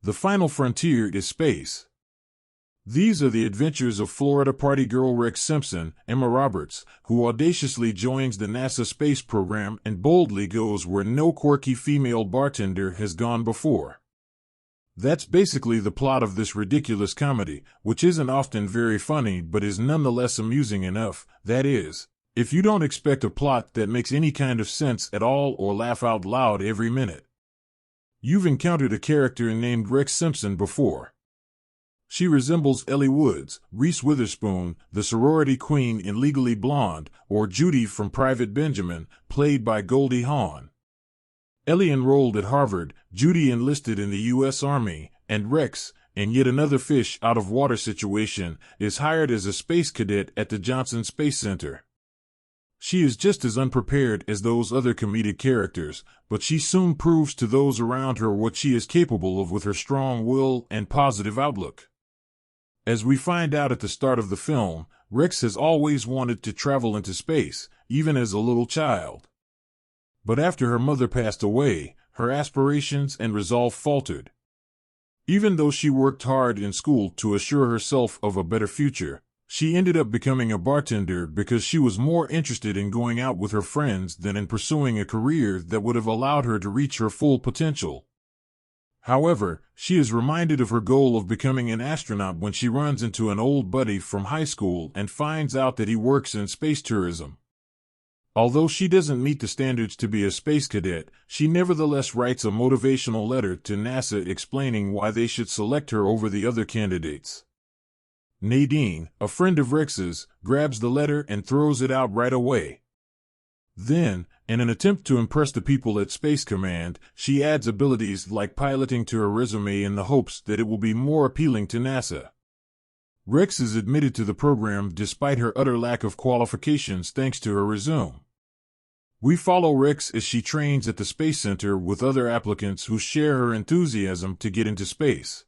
The final frontier is space. These are the adventures of Florida party girl Rex Simpson, Emma Roberts, who audaciously joins the NASA space program and boldly goes where no quirky female bartender has gone before. That's basically the plot of this ridiculous comedy, which isn't often very funny but is nonetheless amusing enough, that is, if you don't expect a plot that makes any kind of sense at all or laugh out loud every minute. You've encountered a character named Rex Simpson before. She resembles Ellie Woods, Reese Witherspoon, the sorority queen in Legally Blonde, or Judy from Private Benjamin, played by Goldie Hawn. Ellie enrolled at Harvard, Judy enlisted in the U.S. Army, and Rex, in yet another fish-out-of-water situation, is hired as a space cadet at the Johnson Space Center. She is just as unprepared as those other comedic characters, but she soon proves to those around her what she is capable of with her strong will and positive outlook. As we find out at the start of the film, Rex has always wanted to travel into space, even as a little child. But after her mother passed away, her aspirations and resolve faltered. Even though she worked hard in school to assure herself of a better future, she ended up becoming a bartender because she was more interested in going out with her friends than in pursuing a career that would have allowed her to reach her full potential. However, she is reminded of her goal of becoming an astronaut when she runs into an old buddy from high school and finds out that he works in space tourism. Although she doesn't meet the standards to be a space cadet, she nevertheless writes a motivational letter to NASA explaining why they should select her over the other candidates. Nadine, a friend of Rex's, grabs the letter and throws it out right away. Then, in an attempt to impress the people at Space Command, she adds abilities like piloting to her resume in the hopes that it will be more appealing to NASA. Rex is admitted to the program despite her utter lack of qualifications thanks to her resume. We follow Rex as she trains at the Space Center with other applicants who share her enthusiasm to get into space.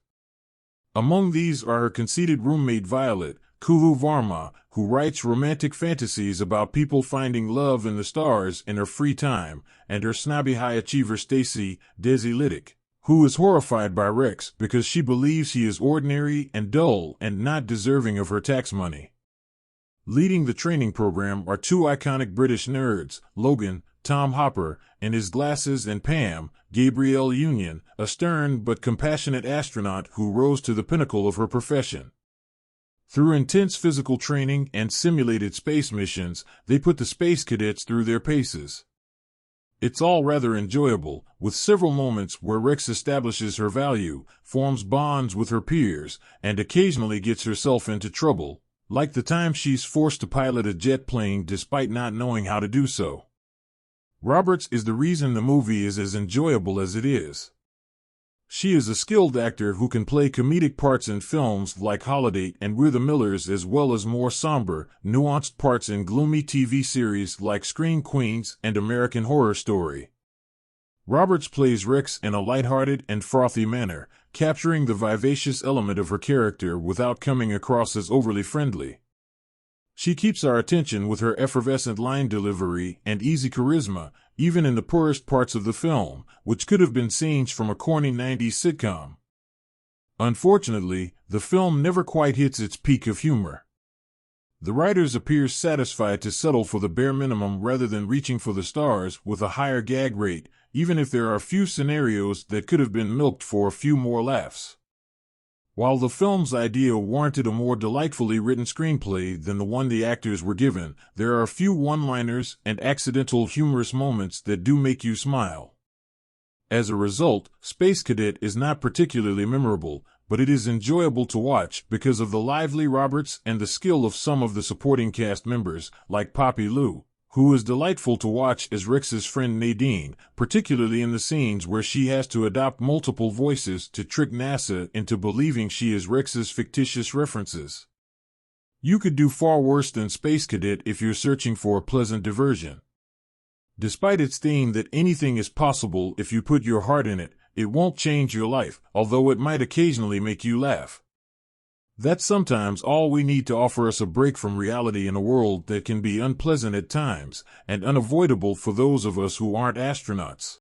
Among these are her conceited roommate Violet, Kuhu Varma, who writes romantic fantasies about people finding love in the stars in her free time, and her snobby high achiever Stacy, Desi Liddick, who is horrified by Rex because she believes he is ordinary and dull and not deserving of her tax money. Leading the training program are two iconic British nerds, Logan, Tom Hopper, and his glasses, and Pam, Gabrielle Union, a stern but compassionate astronaut who rose to the pinnacle of her profession. Through intense physical training and simulated space missions, they put the space cadets through their paces. It's all rather enjoyable, with several moments where Rex establishes her value, forms bonds with her peers, and occasionally gets herself into trouble, like the time she's forced to pilot a jet plane despite not knowing how to do so. Roberts is the reason the movie is as enjoyable as it is. She is a skilled actor who can play comedic parts in films like Holiday and We're the Millers, as well as more somber, nuanced parts in gloomy TV series like Scream Queens and American Horror Story. Roberts plays Rex in a lighthearted and frothy manner, capturing the vivacious element of her character without coming across as overly friendly. She keeps our attention with her effervescent line delivery and easy charisma, even in the poorest parts of the film, which could have been scenes from a corny 90s sitcom. Unfortunately, the film never quite hits its peak of humor. The writers appear satisfied to settle for the bare minimum rather than reaching for the stars with a higher gag rate, even if there are a few scenarios that could have been milked for a few more laughs. While the film's idea warranted a more delightfully written screenplay than the one the actors were given, there are a few one-liners and accidental humorous moments that do make you smile. As a result, Space Cadet is not particularly memorable, but it is enjoyable to watch because of the lively Roberts and the skill of some of the supporting cast members, like Poppy Lou, who is delightful to watch as Rex's friend Nadine, particularly in the scenes where she has to adopt multiple voices to trick NASA into believing she is Rex's fictitious references. You could do far worse than Space Cadet if you're searching for a pleasant diversion. Despite its theme that anything is possible if you put your heart in it, it won't change your life, although it might occasionally make you laugh. That's sometimes all we need to offer us a break from reality in a world that can be unpleasant at times, and unavoidable for those of us who aren't astronauts.